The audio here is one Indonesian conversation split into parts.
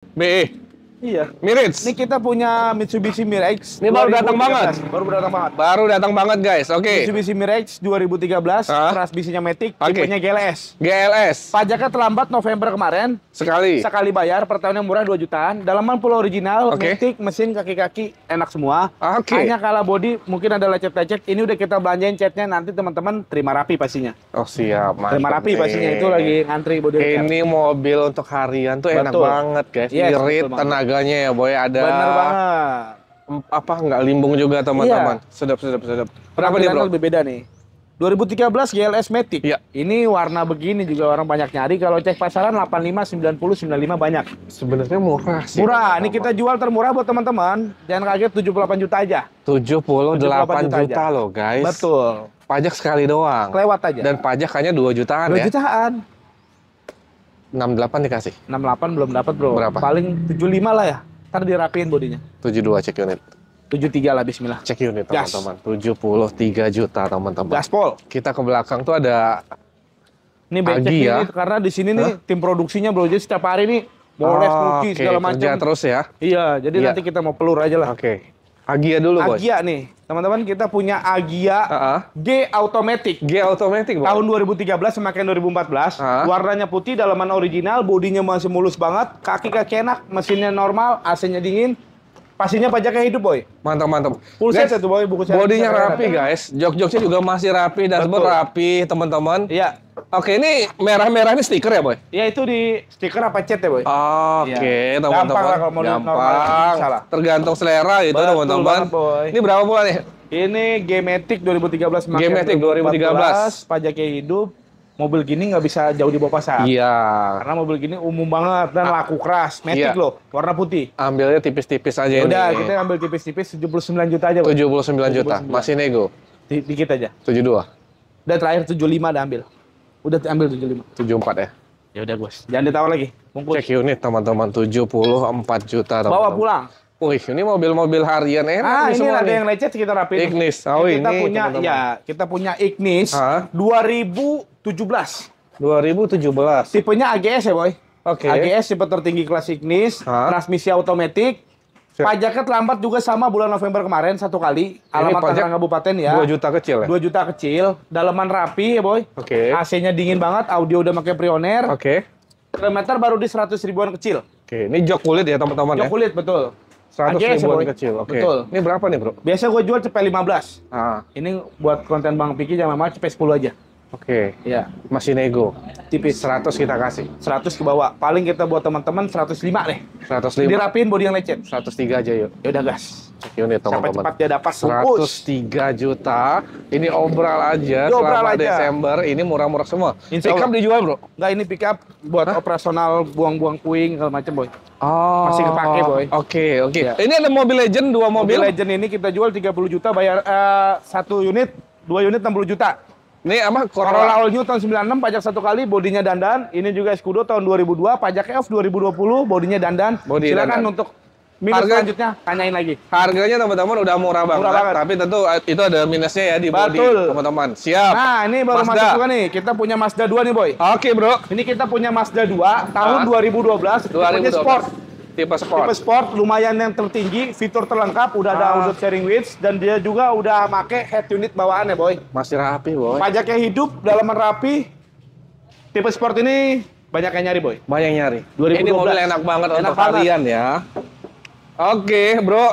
BE. Iya. Mirage. Ini kita punya Mitsubishi Mirage. Ini baru datang banget. Baru datang banget. Baru datang banget guys. Oke. Mitsubishi Mirage 2013, transmisinya Matic, tipenya GLS. GLS. Pajaknya terlambat November kemarin. Sekali Bayar, per tahunnya murah 2 jutaan. Dalaman full original, Matic, mesin kaki-kaki enak semua. Hanya kalah body, mungkin ada lecet-lecet. Ini udah kita belanjain catnya, nanti teman-teman terima rapi pastinya. Oh siap, mantap. Terima rapi pastinya, itu lagi ngantri body repair. Ini mobil untuk harian tuh enak banget guys. Irit tenaganya ya boy, ada. Bener banget. Apa nggak limbung juga teman-teman? Sedap. Berapa nih bro? Lebih beda nih. 2013 GLS Matic. Iya. Ini warna begini juga orang banyak nyari. Kalau cek pasaran 85, 90, 95 banyak. Sebenarnya murah sih. Murah. Ini kita jual termurah buat teman-teman. Jangan kaget, 78 juta aja. 78 juta loh guys. Betul. Pajak sekali doang. Lewat aja. Dan pajak hanya 2 jutaan 2 ya. 2 jutaan. 68 dikasih. 68 belum dapat bro. Berapa? Paling 75 lah ya. Ntar dirapiin bodinya. 72 cek unit. 73 lah bismillah. Cek unit teman-teman. 73 juta teman-teman. Gaspol. Kita ke belakang tuh ada ini becek ya. ini karena di sini nih tim produksinya bro. Jadi setiap hari nih boleh cookie segala macam. Kerja terus ya. Iya, jadi nanti kita mau pelur aja lah. Agia dulu boy. Agia nih. Teman-teman kita punya Agia G Automatic. G Automatic boy. Tahun 2013 semakin 2014. Warnanya putih, dalaman original, bodinya masih mulus banget, kaki-kaki enak, mesinnya normal, AC-nya dingin. Pastinya pajaknya hidup boy. Mantap. Full set itu boy, buku saya. Bodinya rapi guys. Jok-joknya juga masih rapi, dashboard rapi teman-teman. Iya. Oke, ini merah-merah ini stiker ya boy? Iya, itu di stiker apa cat ya boy? Oke, teman-teman. Gampang lah kalau mau gampang. Tergantung selera gitu teman-teman. Ini berapa pula nih? Ini G-Matic 2013. G-Matic 2013. Pajaknya hidup. Mobil gini nggak bisa jauh di bawah pasar. Iya. Karena mobil gini umum banget dan laku keras. Matic loh, warna putih. Ambilnya tipis-tipis aja. Udah, kita ambil tipis-tipis 79 juta aja. 79 juta. Masih nego? Dikit aja. 72. Dan terakhir 75 udah ambil. Udah ambil 75. 74 ya? Ya udah bos. Jangan ditawar lagi. Bungkus. Cek unit teman-teman 74 juta teman-teman. Bawa pulang. Wih, ini mobil-mobil harian enak. Ini ada yang lecet kita rapiin. Ignis. Kita punya teman-teman. Ya, kita punya Ignis 2017. 2017. Tipenya AGS ya, boy. Oke. AGS tipe tertinggi kelas Ignis, transmisi otomatis. Pajaknya terlambat juga sama bulan November kemarin satu kali. Alamat Tangerang Kabupaten ya. 2 juta kecil ya? 2 juta kecil. Dalaman rapi ya, boy. AC-nya dingin banget, audio udah pakai Pioneer. Kilometer baru di 100 ribuan kecil. Ini jok kulit ya, teman-teman ya? Jok kulit, betul. 100 ribuan kecil, Betul. Ini berapa nih bro? Biasa gue jual cepet 15. Ini buat konten Bang Piki jangan mahal, cepet 10 aja. Iya. Masih nego. Tipis. 100 kita kasih. 100 ke bawah. Paling kita buat teman-teman 105 deh. 105. Dirapiin body yang lecet. 103 aja yuk. Ya udah gas. Cek unit teman-teman. Cepat dia dapat 103 juta. Ini obral aja selama Desember. Ini murah-murah semua. Pickup dijual bro? Enggak, ini pickup buat operasional buang-buang puing segala macam boy. Masih kepake boy. Oke. Ya. Ini ada mobil legend, 2 mobil. Mobil legend ini kita jual 30 juta, bayar 1 unit, 2 unit 60 juta. Ini apa? Corolla All New tahun 96, pajak 1 kali, bodinya dandan. Ini juga Escudo tahun 2002, pajaknya off 2020, bodinya dandan. Silakan untuk minus selanjutnya, tanyain lagi. Harganya teman-teman udah murah banget. Tapi tentu itu ada minusnya ya di bodi teman-teman. Siap. Nah, ini baru masuk juga nih. Kita punya Mazda 2 nih, boy. Oke, bro. Ini kita punya Mazda 2 tahun 2012. Tipenya sport. Tipe sport lumayan yang tertinggi, fitur terlengkap, udah ada auto steering wheel dan dia juga udah make head unit bawaan ya, boy. Masih rapi, boy. Pajaknya hidup, dalaman rapi. Tipe sport ini banyak yang nyari, boy. Banyak yang nyari. 2012. Ini mobil enak banget untuk harian ya. Oke, bro.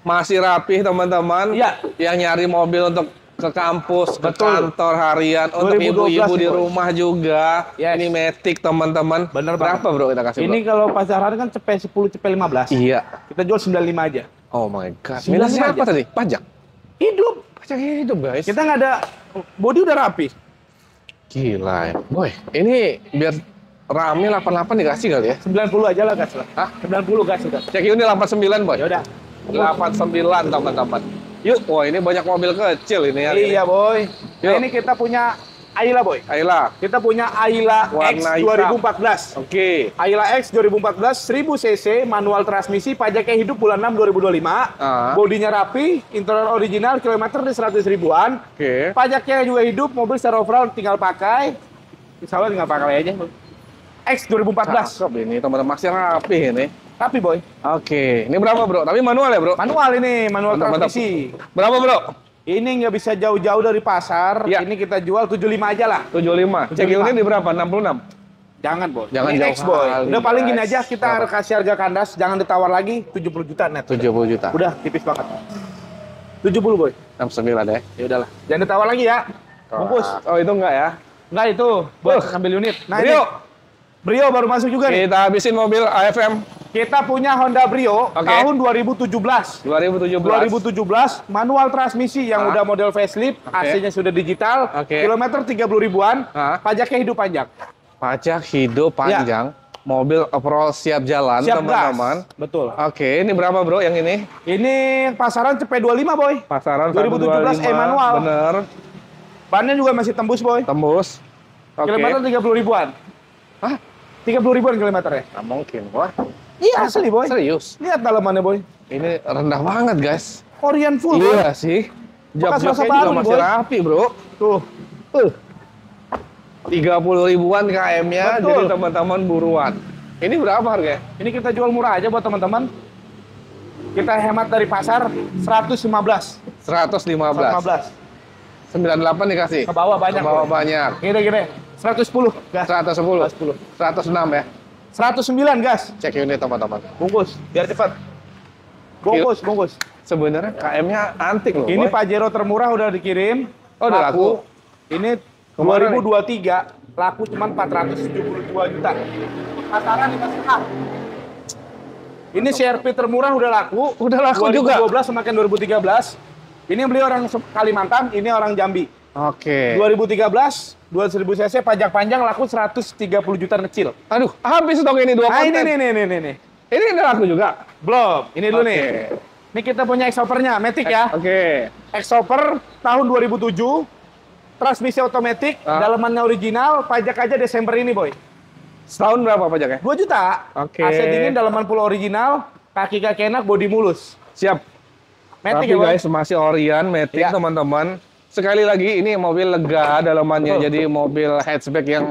Masih rapi, teman-teman. Iya. Yang nyari mobil untuk ke kampus, ke kantor harian, untuk ibu-ibu di rumah juga. Ini Matic, teman-teman. Bener berapa bro kita kasih? Ini kalau pasaran kan cepet 10, cepet 15. Iya. Kita jual 95 aja. Oh my god. Minusnya apa tadi? Pajak? Hidup. Pajak hidup guys. Kita nggak ada, body udah rapi. Gila ya. Boy, ini biar rame 88 dikasih kali ya? 90 aja lah gas lah. Hah? 90 gas udah. Cek ini 89 boy. Yaudah. 89 teman-teman. Yuk, wah ini banyak mobil kecil ini ya. Iya boy. Nah, ini kita punya Ayla boy. Ayla. Kita punya Ayla X 2014. Oke. Ayla X 2014 1000 cc manual transmisi, pajaknya hidup bulan 6 2025. Bodinya rapi, interior original, kilometer di 100 ribuan. Pajaknya juga hidup, mobil secara overall tinggal pakai. Insya Allah tinggal pakai aja. X 2014. Cakep ini, teman-teman, masih rapi ini. Rapi, Boy. Oke, ini berapa, Bro? Tapi manual ya, Bro? Manual ini, manual transmisi. Berapa, Bro? Ini nggak bisa jauh-jauh dari pasar. Ya. Ini kita jual 75 aja lah. 75. Cek unit di berapa? 66? Jangan, Boy. Jangan ini jauh X, Boy. kali, Udah paling gini guys. aja, kita kasih harga kandas. Jangan ditawar lagi, 70 juta net. 70 juta. Udah, tipis banget. 70, Boy. 69 ya? Ya udahlah. Jangan ditawar lagi ya. Bungkus. Oh, itu enggak ya? Enggak itu, buat ambil unit. Nah, Brio. ini Brio baru masuk juga nih. Kita habisin mobil AFM. Kita punya Honda Brio tahun 2017. 2017 manual transmisi yang udah model facelift, AC-nya sudah digital, kilometer 30 ribuan, pajaknya hidup panjang. Pajak hidup panjang, mobil overall siap jalan, teman-teman. Betul. Oke, ini berapa, Bro, yang ini? Ini pasaran CP25, Boy. Pasaran 2017 manual. Bener. Bannya juga masih tembus, Boy. Tembus. Kilometer 30 ribuan. Hah? 30 ribuan kilometernya. Nggak mungkin, Boy. Iya, asli, Boy. Serius? Lihat dalamannya, Boy. Ini rendah banget, guys. Korean full, Boy. Iya sih. Bekas masa Jok-joknya baru, juga masih Boy. rapi, Bro. Tuh. 30 ribuan KM-nya, Betul. jadi teman-teman buruan. Ini berapa harganya? Ini kita jual murah aja buat teman-teman. Kita hemat dari pasar 115. 115. 98 dikasih. Ke bawah banyak. Ke bawah Boy. banyak. Gini. 110 gas. 110. 110. 106 ya. 109 gas. Cek unit, teman-teman. Bungkus, biar cepat. Bungkus. Sebenarnya KM-nya antik loh. Ini Boy. Pajero termurah udah dikirim. Oh, udah laku. Ini Kemana 2023 laku cuma 472 juta. Pasaran 5,5. Ini CRV termurah udah laku. Udah laku 2012 juga. semakin 2013. Ini beli orang Kalimantan, ini orang Jambi. Oke. 2013 2.000 cc pajak panjang laku 130 juta kecil. Aduh, habis dong ini dua Nah, konten. ini. Ini udah laku juga. Belum. Ini dulu Oke. nih. Ini kita punya X-Hopper-nya, Matic ya. Oke. X-Hopper tahun 2007. Transmisi otomatis, dalamannya original, pajak aja Desember ini, Boy. Setahun berapa pajaknya? 2 juta. Oke. AC dingin, dalaman full original, kaki-kaki enak, bodi mulus. Siap. Matic Tapi ya, Boy? guys, masih Orion, Matic, Ya. teman-teman. Sekali lagi, ini mobil lega dalamannya. Jadi mobil hatchback yang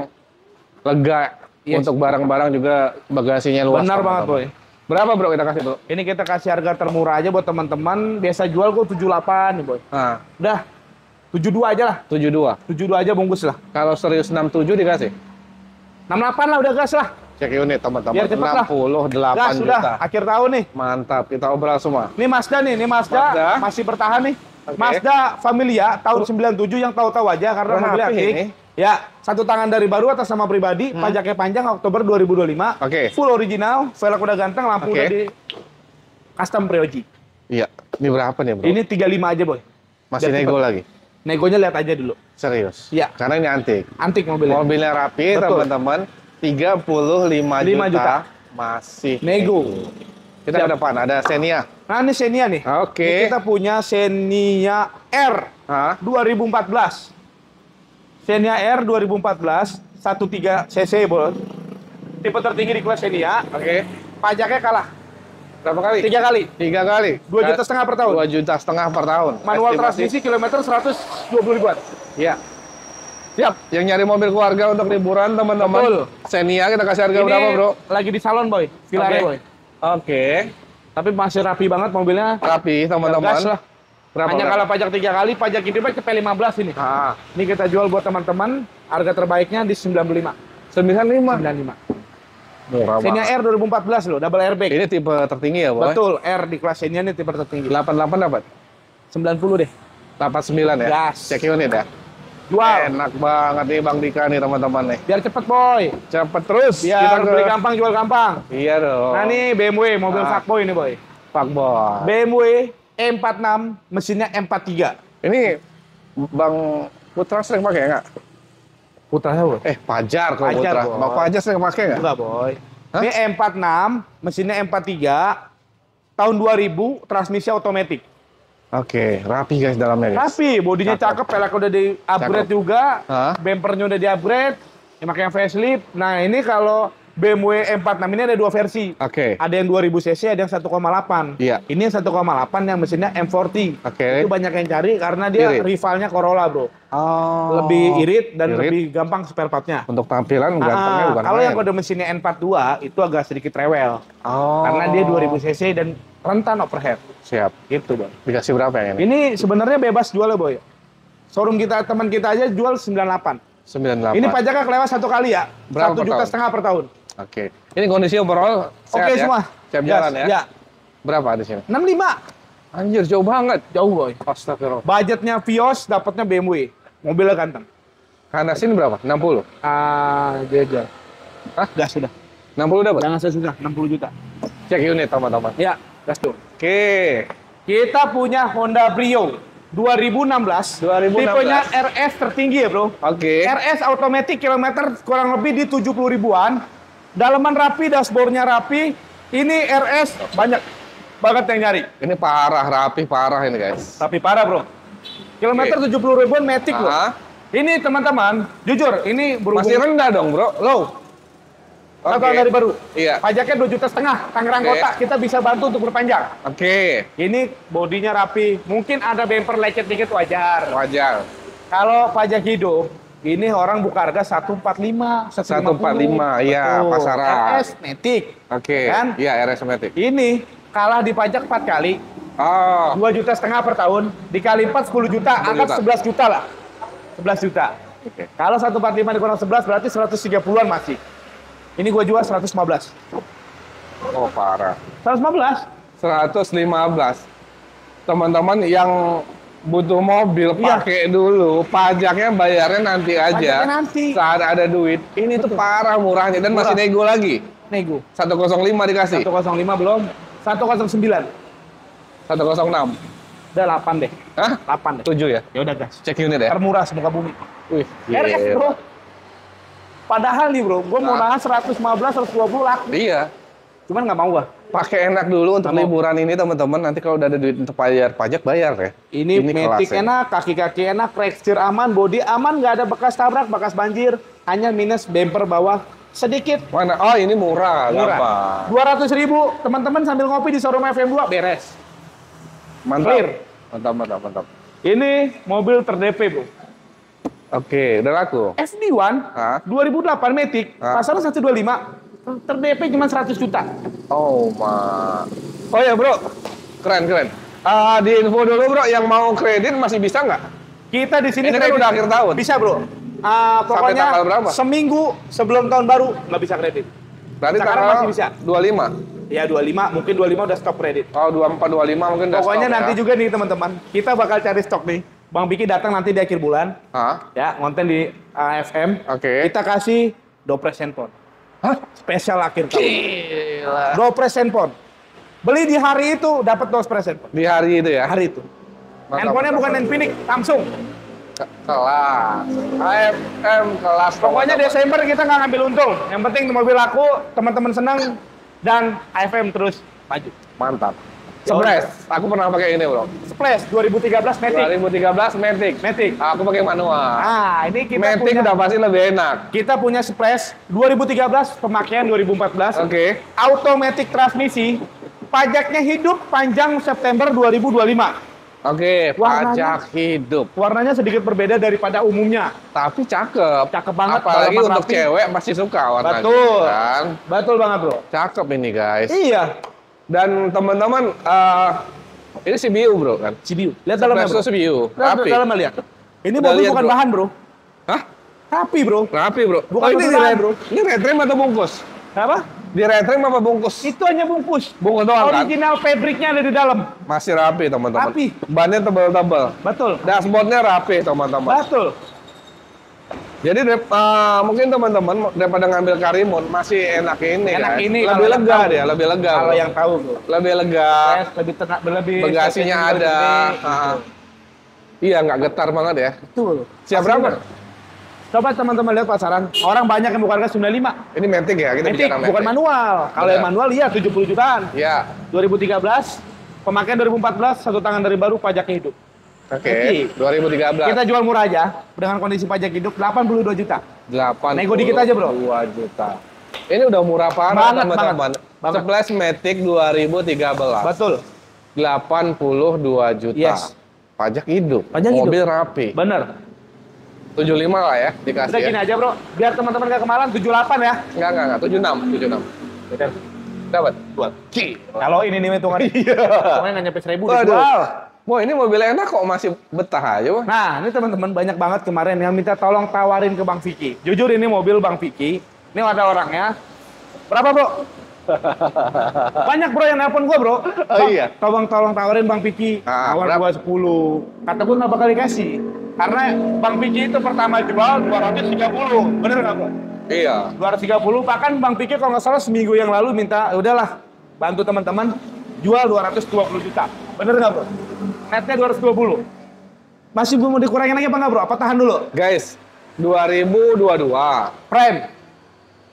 lega. Yes. Untuk barang-barang juga bagasinya luas. Benar banget, Boy. Berapa, Bro, kita kasih, Bro? Ini kita kasih harga termurah aja buat teman-teman. Biasa jual gua 78 nih, Boy. Nah, Udah, 72 aja lah. 72. 72 aja bungkus lah. Kalau serius 67 dikasih. 68 lah, udah gas lah. Cek unit, teman-teman. Biar cepet lah. 68 Gas, juta. sudah. Akhir tahun nih. Mantap, kita obrol semua. Ini Mazda nih, Mazda masih bertahan nih. Oke. Mazda Familia tahun 97 yang tahu-tahu aja karena Rapi mobilnya ini. antik. Ya, satu tangan dari baru atas nama pribadi, pajaknya panjang Oktober 2025. Oke. Full original, velg udah ganteng, lampu Oke. udah di custom Prioji. Iya. Ini berapa nih, Bro? Ini 35 aja, Boy. Masih Biar nego cepet. lagi. Negonya lihat aja dulu. Serius. Iya. Karena ini antik. Antik mobilnya. Mobilnya rapi, Betul. teman-teman. 35 5 juta. Masih Nego. Kita ke depan, ada Xenia. Nah, ini Xenia nih. Oke. Ini kita punya Xenia R Hah? 2014. Xenia R 2014, 13 cc, Bos. Tipe tertinggi di kelas Xenia. Oke. Pajaknya kalah. Berapa kali? 3 kali. 3 kali. 2,5 juta per tahun. 2,5 juta per tahun. Manual Estimasi. transmisi kilometer 120 ribuan. Iya. Siap. Yang nyari mobil keluarga untuk liburan, teman-teman. Betul. Xenia kita kasih harga Ini berapa, Bro? lagi di salon, Boy. Vilare, Oke. Boy. Oke. Tapi masih rapi banget mobilnya. Rapi, teman-teman. Gas lah. Berapa? Hanya kalah pajak 3 kali, pajak hidupnya cepet 15 ini. Ah, Ini kita jual buat teman-teman. Harga terbaiknya di 95. 95. 95. Murah Xenia banget. R 2014 loh, double airbag. Ini tipe tertinggi ya, Boy? Betul, R di kelas Xenia ini tipe tertinggi. 88 dapat? 90 deh. 89 ya? Gas. Cek unit ya? Jual. Enak banget nih Bang Dika nih, teman-teman nih. Biar cepet, Boy. Cepet terus. Biar ke- beli gampang, jual gampang. Iya dong. Nah, ini BMW, mobil Ah. fuckboy ini, Boy. Fuckboy. BMW E46, mesinnya M43. Ini Bang Putra sering pakai nggak? Putranya, Boy? Pajar kok Pajar, Putra. Boy. Bang Pajar sering pakai nggak? Enggak, Boy. Hah? Ini M46, mesinnya M43, tahun 2000, transmisi otomatis. Oke, rapi guys dalamnya guys. Rapi, bodinya Cakep. cakep, pelek udah di-upgrade Cakep. juga, Hah? bempernya udah di-upgrade, yang pakai facelift. Nah, ini kalau BMW M46 ini ada dua versi. Oke. Ada yang 2000 cc, ada yang 1,8. Iya. Ini yang 1,8 yang mesinnya M40. Oke. Itu banyak yang cari karena dia rivalnya Corolla, bro. Oh. Lebih irit dan lebih gampang spare partnya. Untuk tampilan gantengnya bukan kalau main. yang kode mesinnya N42 itu agak sedikit rewel. Oh. Karena dia 2000 cc dan rentan overhead. Siap. Gitu, Bang. Dikasih berapa yang ini? Ini sebenarnya bebas jual ya, Boy. Showroom kita, teman kita aja jual 98. 98. Ini pajaknya kelewat 1 kali ya. Berapa 1,5 juta per tahun. Oke. Ini kondisi overall sehat Oke ya? semua. Siap jalan ya? Ya. Berapa di sini? 65. Anjir, jauh banget. Jauh, Boy. Astagfirullah. Budgetnya Vios, dapatnya BMW. Mobilnya ganteng. Karena sini berapa? 60? Jajal. Hah? Gas sudah. 60 dapat? Jangan sesusah, 60 juta. Cek unit teman-teman. Ya, gas tuh. Oke. Kita punya Honda Brio 2016. Tipenya RS tertinggi ya, Bro. Oke. RS automatic kilometer kurang lebih di 70 ribuan. Dalaman rapi, dashboardnya rapi. Ini RS banyak banget yang nyari. Ini parah, rapi parah ini guys. Tapi parah, Bro. Kilometer 70 ribuan Matic loh. Ini teman-teman, jujur, ini berhubung... Masih rendah dong, Bro. Low. Satu tahun dari baru. Iya. Pajaknya 2,5 juta, Tangerang Kota. Kita bisa bantu untuk perpanjang. Oke. Ini bodinya rapi. Mungkin ada bumper lecet dikit, wajar. Wajar. Kalau pajak hidup, ini orang buka harga 145, 145, iya, pasaran. RS Matic. Oke. Kan? Iya, RS Matic. Ini kalah di pajak 4 kali. Oh. 2,5 juta per tahun. Dikali 4, 10 juta. Anggap 11 juta lah. 11 juta. Oke. Kalau 145 dikurang 11 berarti 130-an masih. Ini gua jual 115. Oh, parah. 115? 115. Teman-teman yang butuh mobil pakai dulu, pajaknya bayarnya nanti aja. Pajaknya nanti. Saat ada duit. Ini tuh parah murahnya dan masih nego lagi. Nego. 105 dikasih. 105 belum. 109. 106. Udah 8 deh. Hah? 8 deh. 7 ya? Ya udah, gas. Cek unit ya? Termurah semuka bumi. Wih, RS, Bro. Padahal nih, Bro, gua mau nahan 115, 120 laku. Iya. Cuman nggak mau gua. Pakai enak dulu untuk liburan ini, teman-teman. Nanti kalau udah ada duit untuk bayar pajak, bayar ya. Ini Matic enak, kaki-kaki enak, tekstur aman, bodi aman, nggak ada bekas tabrak, bekas banjir. Hanya minus bumper bawah sedikit. Mana? Oh, ini murah. Murah. 200.000, teman-teman sambil ngopi di showroom FM2, beres. Mantap. Clear. Mantap. Ini mobil ter-DP, Bro. Oke, udah laku. FD1, 2008 Matic, pasarnya 125, ter-DP cuma 100 juta. Oh, oh ya, Bro. Keren. Di info dulu, Bro, yang mau kredit masih bisa nggak? Kita di sini ini kan udah akhir tahun. Bisa, Bro. Pokoknya tanggal berapa? seminggu sebelum tahun baru nggak bisa kredit. Berarti sekarang tanggal masih bisa. 25? Ya 25, mungkin 25 udah stop kredit. Oh, 24, 25 mungkin udah Pokoknya stop, nanti ya? juga nih teman-teman, kita bakal cari stok nih. Bang Biki datang nanti di akhir bulan. Ya, konten di AFM. Oke. Kita kasih dopres handphone. Hah? Spesial akhir tahun. Gila. Dopres handphone. Beli di hari itu dapat dopres handphone. Di hari itu ya? Hari itu. Handphonenya bukan Infinix, Samsung. Kelas. AFM kelas. Pokoknya Desember kita nggak ngambil untung. Yang penting mobil laku, teman-teman senang, dan AFM terus maju. Mantap. Splash. Aku pernah pakai ini, Bro. Splash 2013 Matic. 2013 Matic. Aku pakai manual. Ini kita Matic punya, udah pasti lebih enak. Kita punya Splash 2013, pemakaian 2014. Oke. Automatic transmisi. Pajaknya hidup panjang September 2025. Oke, pajak hidup. Warnanya sedikit berbeda daripada umumnya. Tapi cakep. Cakep banget. Apalagi untuk cewek pasti suka warnanya. Betul. Kan? Betul banget, Bro. Cakep ini, guys. Iya. Dan teman-teman, ini CBU, Bro, kan? CBU. Lihat dalamnya, Bro. CBU. Rapi. Dalamnya lihat. Ini Udah mobil lihat, bukan Bro. bahan, Bro. Hah? Rapi, Bro. Rapi, Bro. Bukan ini bahan, Bro. Ini red trim atau bungkus? Apa? Di red trim apa bungkus? Itu hanya bungkus. Bungkus doang, kan? Original fabriknya ada di dalam. Masih rapi, teman-teman. Rapi. Bannya tebal-tebal. Betul. Dashboardnya rapi, teman-teman. Betul. Jadi mungkin teman-teman daripada ngambil Karimun masih enak ini. Enak kan? ini. Lebih lega dia, lebih lega. Kalau Bro. yang tahu, Bro. Lebih lega. Lebih tenang, lebih Bagasinya ada. Gitu. Iya, nggak getar banget ya. Betul. Siap berapa? Coba teman-teman lihat pasaran. Orang banyak yang buka harga 95. Ini Matic ya, kita Matic, bicara Matic. bukan manual. Kalau yang manual iya 70 jutaan. Iya. 2013, pemakaian 2014, satu tangan dari baru, pajaknya hidup. Oke, 2013. Kita jual murah aja dengan kondisi pajak hidup 82 juta. 8. Nego dikit aja, Bro. 2 juta. Ini udah murah parah, teman-teman. Splash Matic 2013. Betul. 82 juta. Yes. Pajak hidup. Mobil rapi. Bener. 75 lah ya dikasih. Udah gini aja, Bro. Biar teman-teman gak kemalan 78 ya. Enggak. 76. Bener. Dapat. Buat. Kalau ini nih hitungan. Iya. Pokoknya nggak nyampe 1000 dijual. Wah, ini mobil enak kok masih betah aja, Bang. Nah, ini teman-teman banyak banget kemarin yang minta tolong tawarin ke Bang Vicky. Jujur ini mobil Bang Vicky. Ini ada orangnya. Berapa, Bro? Banyak, Bro, yang nelpon gua, Bro. Oh iya. Tolong tawarin Bang Vicky. Tawar gua 10. Kata gua nggak bakal dikasih. Karena Bang Vicky itu pertama jual 230. Bener nggak, Bro? Iya. 230. Bahkan Bang Vicky kalau nggak salah seminggu yang lalu minta, udahlah, bantu teman-teman jual 220 juta. Bener nggak, Bro? Netnya 220. Masih belum mau dikurangin lagi apa nggak, Bro? Apa tahan dulu? Guys, 2022. Prime.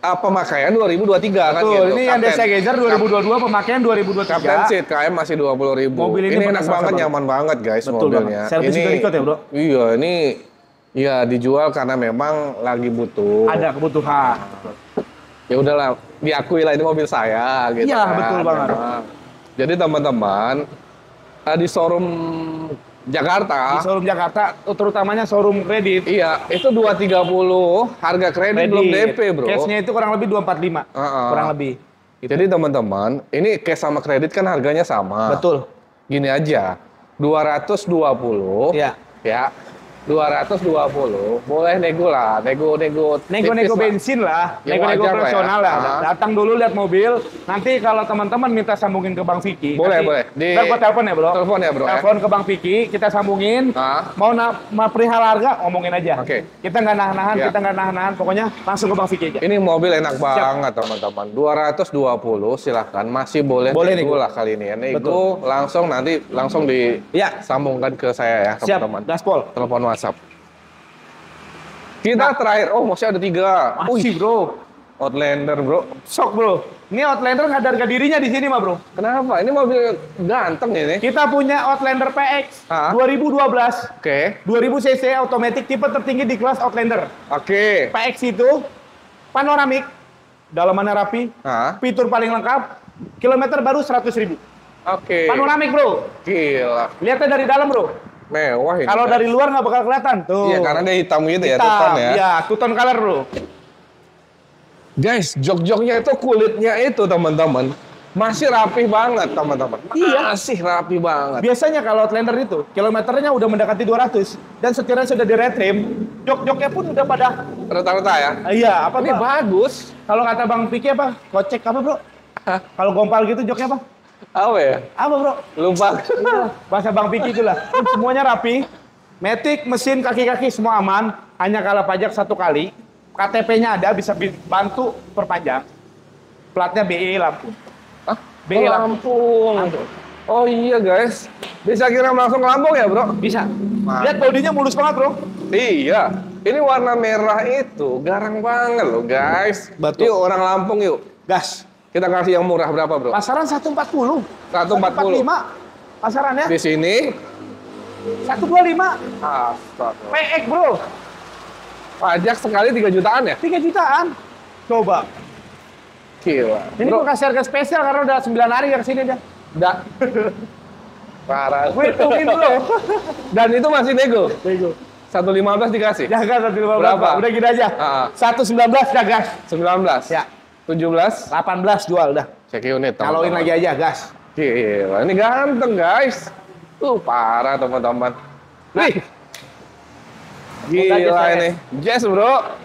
Pemakaian 2023 kan gitu. Ini yang Desa Gezer 2022, pemakaian 2023. Captain Seat KM masih 20.000. Mobil ini enak banget, nyaman banget guys. Betul mobilnya. Servis juga ikut ya, Bro? Iya, ini ya dijual karena memang lagi butuh. Ada kebutuhan. Ya udahlah, diakui lah ini mobil saya gitu. Iya, betul banget. Jadi teman-teman, di showroom Jakarta. Di showroom Jakarta, terutamanya showroom kredit. Iya, itu 230 harga kredit belum DP, Bro. Cashnya itu kurang lebih 245. Kurang lebih. Gitu. Jadi teman-teman, ini cash sama kredit kan harganya sama. Betul. Gini aja, 220. Iya. Ya. 220, boleh nego lah, nego bensin lah, nego operasional lah. Datang dulu lihat mobil, nanti kalau teman-teman minta sambungin ke Bang Vicky. Boleh. Ntar gua telepon ya, Bro. Telepon ya, Bro. Telepon ke Bang Vicky, kita sambungin. Mau perihal harga, ngomongin aja. Oke. Kita nggak nahan-nahan, pokoknya langsung ke Bang Vicky aja. Ini mobil enak banget, teman-teman. 220, silahkan. Masih boleh nego lah kali ini ya. Nego langsung nanti disambungkan ke saya ya, teman-teman. Siap, gaspol. Telepon WhatsApp. Kita terakhir, masih ada 3. Masih, Bro. Outlander, Bro. Sok, Bro. Ini Outlander nggak ada harga dirinya di sini, mah, Bro. Kenapa? Ini mobil ganteng ini. Kita punya Outlander PX 2012. Oke. 2000 cc automatic tipe tertinggi di kelas Outlander. Oke. PX itu panoramik, dalamannya rapi, fitur paling lengkap, kilometer baru 100.000. Oke. Panoramik, Bro. Gila. Lihatnya dari dalam, Bro. Mewah ini. Kalau dari luar nggak bakal kelihatan tuh. Iya, karena dia hitam gitu ya, tuton ya. Iya, tuton color, Bro. Guys, jok-joknya itu kulitnya itu, teman-teman. Masih rapi banget, teman-teman. Iya. Masih rapi banget. Biasanya kalau Outlander itu, kilometernya udah mendekati 200 dan setirnya sudah di-retrim, jok-joknya pun udah pada rata-rata ya. Iya, apa ini bagus. Kalau kata Bang Vicky apa? Kocek apa, Bro? Kalau gompal gitu joknya apa? Apa ya? Apa, Bro? Lupa. Bahasa Bang Vicky itulah. Semuanya rapi. Matic, mesin, kaki-kaki semua aman. Hanya kalah pajak 1 kali. KTP-nya ada, bisa bantu perpanjang. Platnya BE Lampung. BE Lampung. Oh iya, guys. Bisa kirim langsung ke Lampung ya, Bro? Bisa. Lihat bodinya mulus banget, Bro. Iya. Ini warna merah itu garang banget loh, guys. Betul. Yuk, orang Lampung yuk. Gas. Kita kasih yang murah berapa, Bro? Pasaran 140. 145. Pasarannya. Di sini 125. Astaga. PX, Bro. Pajak sekali 3 jutaan ya? 3 jutaan. Coba. Gila. Ini gue kasih harga spesial karena udah 9 hari ya kesini dia. Udah. Parah. Gue hitungin dulu. Dan itu masih nego? Nego. 115 dikasih? Jaga 115. Berapa? Udah gini aja. 119 dah gas. 19? Ya. 17? 18 jual dah. Cek unit. Kaloin lagi aja gas. Gila, ini ganteng guys. Parah teman-teman. Nih. Gila ini. Jazz, Bro.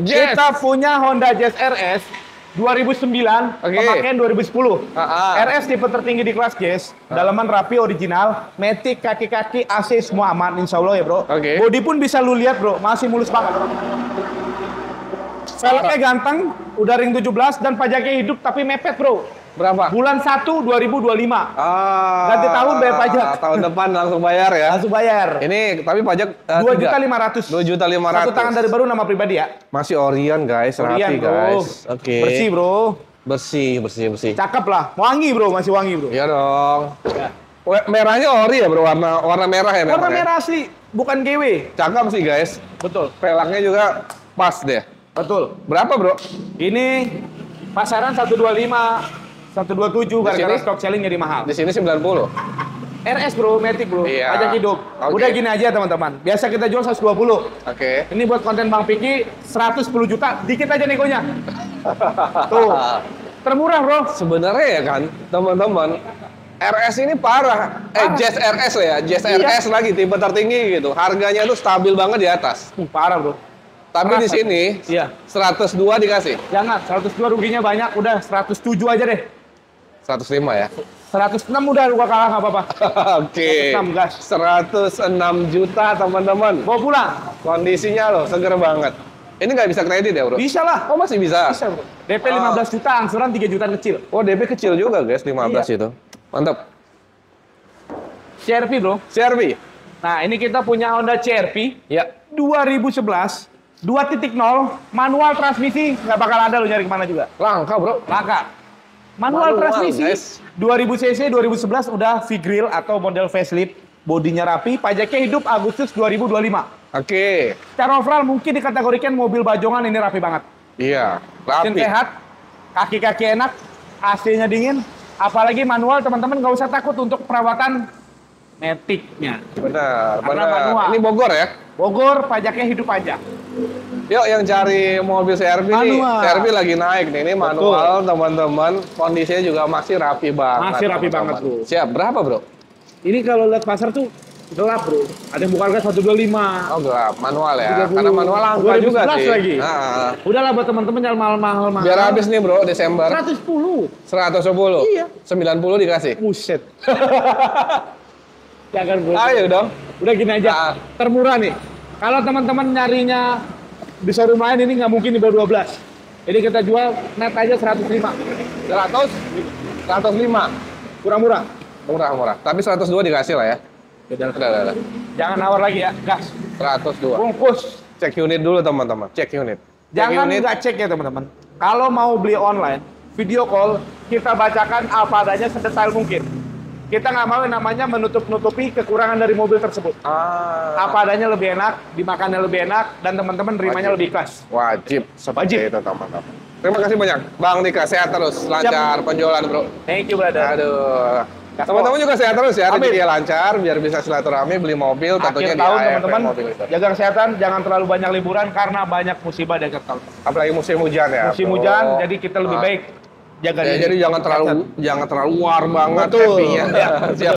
Jazz. Kita punya Honda Jazz RS 2009, pemakaian 2010. RS tipe tertinggi di kelas Jazz. Dalaman rapi, original. Matic, kaki-kaki, AC semua aman, insya Allah ya, Bro. Bodi pun bisa lu lihat, Bro. Masih mulus banget. Velgnya ganteng, udah ring 17 dan pajaknya hidup tapi mepet, Bro. Berapa? Bulan 1 2025. Ganti tahun bayar pajak. Tahun depan langsung bayar ya? Langsung bayar. Ini tapi pajak 2.500.000. 2.500.000. 1 tangan dari baru nama pribadi ya. Masih Orion guys, rapi guys. Oke. Bersih, Bro. Bersih. Cakep lah. Wangi, Bro, masih wangi, Bro. Iya dong. Ya. Merahnya ori ya, Bro, warna merah ya memang. Warna merah asli, bukan GW. Cakep sih guys. Betul. Pelaknya juga pas deh. Betul. Berapa, Bro? Ini Pasaran 125, 127 gara-gara stock selling jadi mahal. Di sini 90. RS bro, Matic bro, iya. pajak hidup. Udah gini aja teman-teman. Biasa kita jual 120. Ini buat konten Bang Piki 110 juta, dikit aja negonya. Tuh. Termurah bro. Sebenarnya ya kan, teman-teman, RS ini parah. Jazz RS ya, Jazz RS lagi tipe tertinggi gitu. Harganya tuh stabil banget di atas. Parah bro. Tapi di sini 102 dikasih. Jangan, 102 ruginya banyak, udah 107 aja deh. 105 ya. 106 udah gua kalah nggak apa-apa. Oke. 106 gas. 106 juta teman-teman. Bawa pulang. Kondisinya loh seger banget. Ini nggak bisa kredit ya bro? Bisa lah. Oh masih bisa? Bisa bro. DP 15 juta, angsuran 3 juta kecil. Oh DP kecil juga guys, 15 itu. Mantap. CR-V bro. CR-V. Nah ini kita punya Honda CR-V. Ya. 2011. 2.0. Manual transmisi. Nggak bakal ada lo nyari kemana juga. Langka bro. Langka. Manual transmisi. Guys. 2000 cc 2011 udah V-Grill atau model facelift. Bodinya rapi. Pajaknya hidup Agustus 2025. Oke. Secara overall mungkin dikategorikan mobil bajongan ini rapi banget. Iya, rapi. Mesin sehat, kaki-kaki enak, AC-nya dingin, apalagi manual teman-teman nggak usah takut untuk perawatan Matic-nya. Benar, Karena benar. manual. Ini Bogor ya? Bogor, pajaknya hidup pajak. Yuk yang cari mobil CR-V nih, CR-V lagi naik nih. Ini manual teman-teman, kondisinya juga masih rapi banget. Masih rapi banget bro. Siap, berapa bro? Ini kalau lihat pasar tuh gelap bro. Ada yang buka harga 125. Oh gelap, manual ya. 30. Karena manual langka juga sih. Lagi. Nah. Udahlah buat teman-teman jangan mahal-mahal. Biar habis nih bro, Desember. 110. 110. Iya. 90 dikasih. Buset. Jangan bro. Ayo dong. Udah gini aja. Termurah nih. Kalau teman-teman nyarinya di showroom lain ini nggak mungkin di bawah 12. Jadi kita jual net aja 105. 105. Kurang murah. Murah. Tapi 102 dikasih lah ya. Udah. Jangan nawar lagi ya, gas. 102. Bungkus. Cek unit dulu teman-teman. Cek unit. Jangan nggak cek ya teman-teman. Kalau mau beli online, video call, kita bacakan apa adanya sedetail mungkin. Kita nggak mau namanya menutup-nutupi kekurangan dari mobil tersebut. Apa adanya lebih enak, dimakannya lebih enak, dan teman-teman nerimanya lebih ikhlas. Wajib. Seperti itu teman-teman. Terima kasih banyak. Bang Dika, sehat terus. Lancar penjualan bro. Thank you brother. Aduh. Teman-teman juga sehat terus ya, rezeki lancar, biar bisa silaturahmi, beli mobil, tentunya akhir di tahun AFM teman-teman, mobil itu. jaga kesehatan, jangan terlalu banyak liburan karena banyak musibah di akhir tahun. Apalagi musim hujan ya. Musim hujan, jadi kita lebih baik jaga diri. Jadi jangan terlalu war banget happy-nya. Ya, siap.